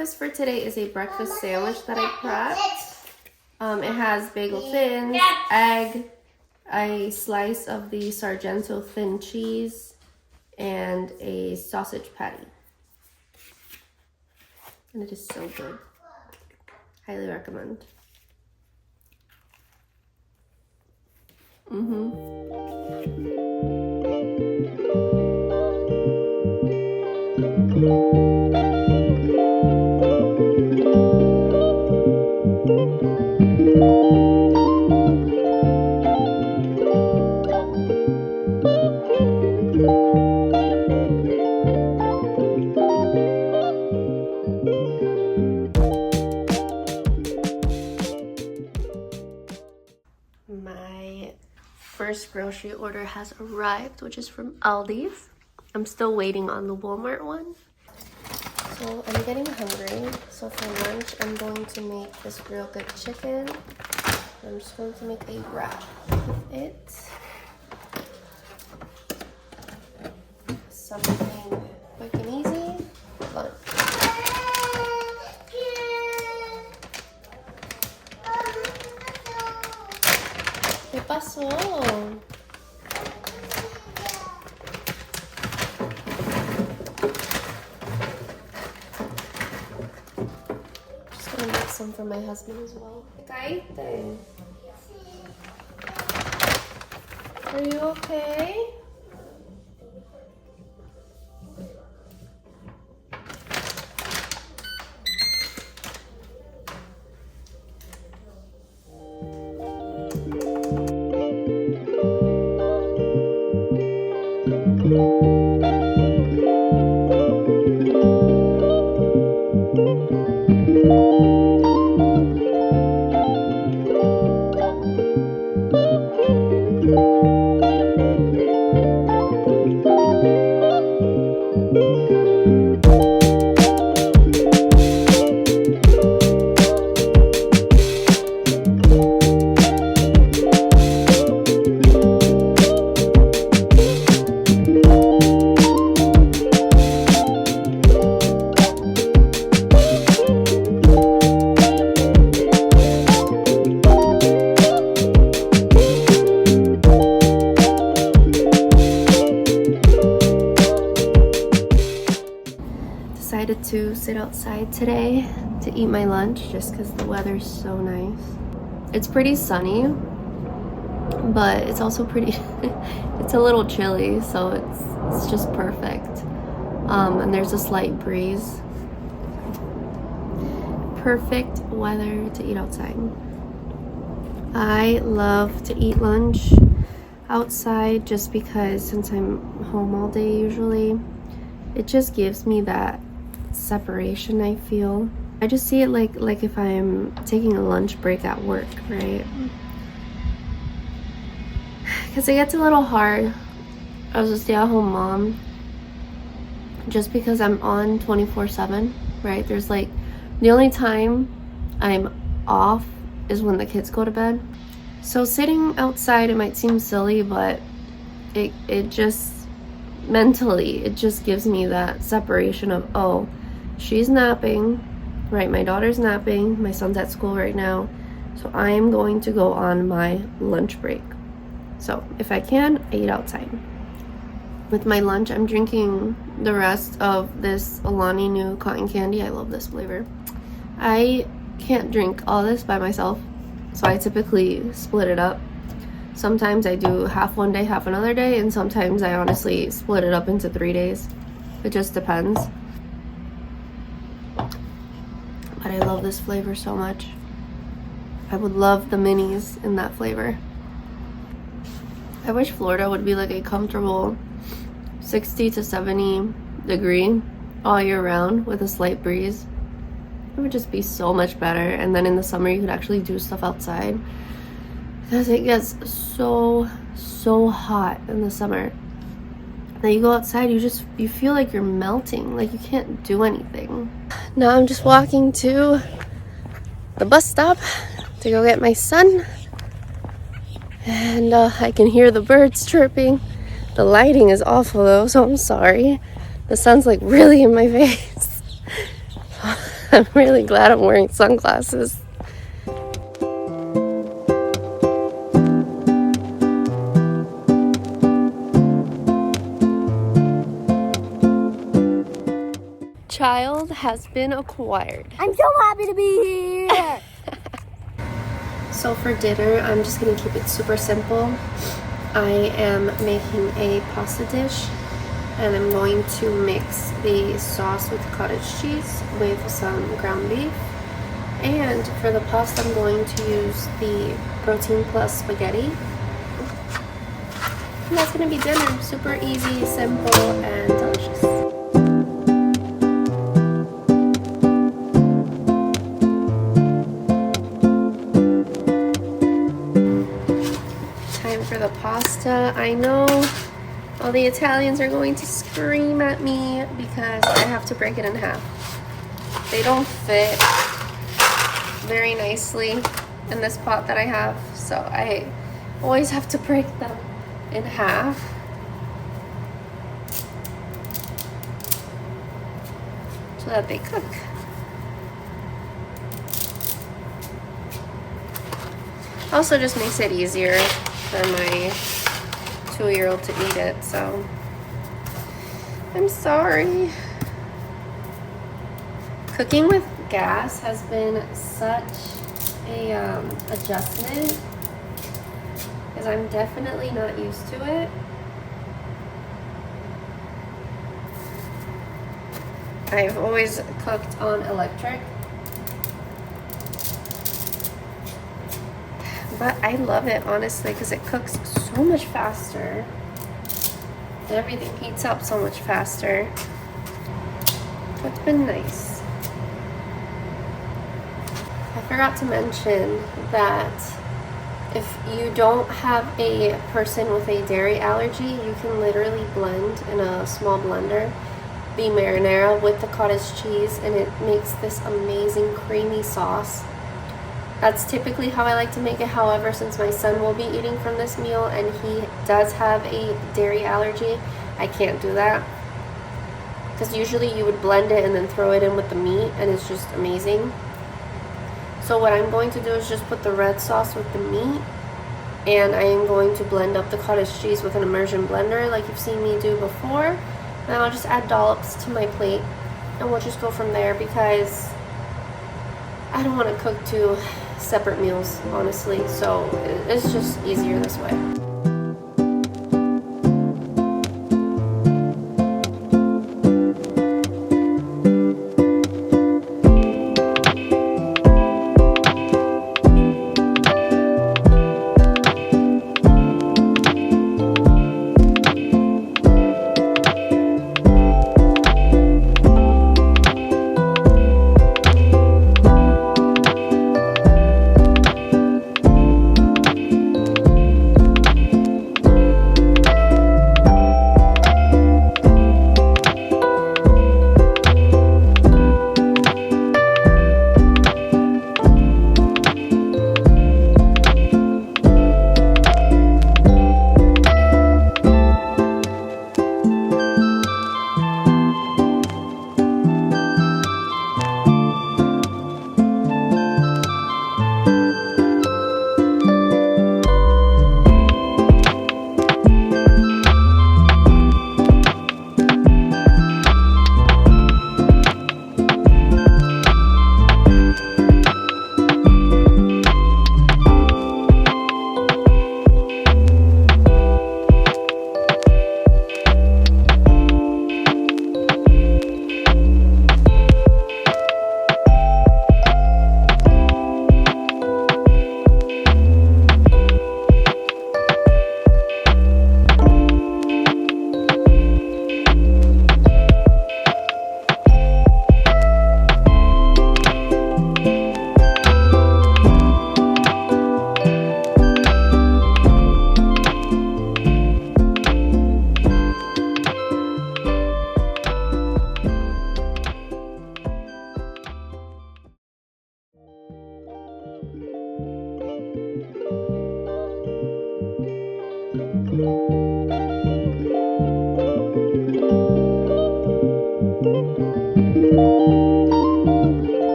breakfast for today is a breakfast sandwich that I prepped. It has bagel thins, egg, a slice of the Sargento thin cheese, and a sausage patty. And it is so good. Highly recommend. My first grocery order has arrived, which is from Aldi's. I'm still waiting on the Walmart one. So I'm getting hungry. So for lunch, I'm going to make this real good chicken. I'm just going to make a wrap with it. Something quick and easy. Lunch. ¿Qué pasó? Just gonna make some for my husband as well. Caíste. Are you okay? Decided to sit outside today to eat my lunch just because the weather's so nice. It's pretty sunny, but it's also pretty it's a little chilly, so it's just perfect. And there's a slight breeze. Perfect weather to eat outside. I love to eat lunch outside just because since I'm home all day usually, it just gives me that separation I feel. I just see it like if I'm taking a lunch break at work, right? Because it gets a little hard as a stay-at-home mom just because I'm on 24/7, right? There's like the only time I'm off is when the kids go to bed. So sitting outside, it might seem silly, but it just mentally, it just gives me that separation of, oh, she's napping, right? My daughter's napping, my son's at school right now, so I am going to go on my lunch break. So if I can, I eat outside. With my lunch, I'm drinking the rest of this Alani Nu cotton candy. I love this flavor. I can't drink all this by myself, so I typically split it up. Sometimes I do half one day, half another day, and sometimes I honestly split it up into 3 days. It just depends. But I love this flavor so much. I would love the minis in that flavor. I wish Florida would be like a comfortable 60 to 70 degree all year round with a slight breeze. It would just be so much better. And then in the summer you could actually do stuff outside, because it gets so hot in the summer. Then you go outside, you feel like you're melting, like you can't do anything. Now I'm just walking to the bus stop to go get my son. And I can hear the birds chirping. The lighting is awful though, so I'm sorry. The sun's like really in my face. I'm really glad I'm wearing sunglasses. Child has been acquired. I'm so happy to be here. So for dinner, I'm just gonna keep it super simple. I am making a pasta dish, and I'm going to mix the sauce with cottage cheese with some ground beef. And for the pasta, I'm going to use the protein plus spaghetti. And that's gonna be dinner. Super easy, simple, and delicious. Time for the pasta. I know all the Italians are going to scream at me because I have to break it in half. They don't fit very nicely in this pot that I have, so I always have to break them in half. So that they cook. Also just makes it easier for my 2-year-old to eat it, so I'm sorry. Cooking with gas has been such a adjustment because I'm definitely not used to it. I've always cooked on electric, but I love it honestly because it cooks so much faster. Everything heats up so much faster. It's been nice. I forgot to mention that if you don't have a person with a dairy allergy, you can literally blend in a small blender the marinara with the cottage cheese, and it makes this amazing creamy sauce. That's typically how I like to make it. However, since my son will be eating from this meal and he does have a dairy allergy, I can't do that. Because usually you would blend it and then throw it in with the meat, and it's just amazing. So what I'm going to do is just put the red sauce with the meat, and I am going to blend up the cottage cheese with an immersion blender like you've seen me do before. And I'll just add dollops to my plate, and we'll just go from there because I don't want to cook 2 separate meals, honestly. So it's just easier this way.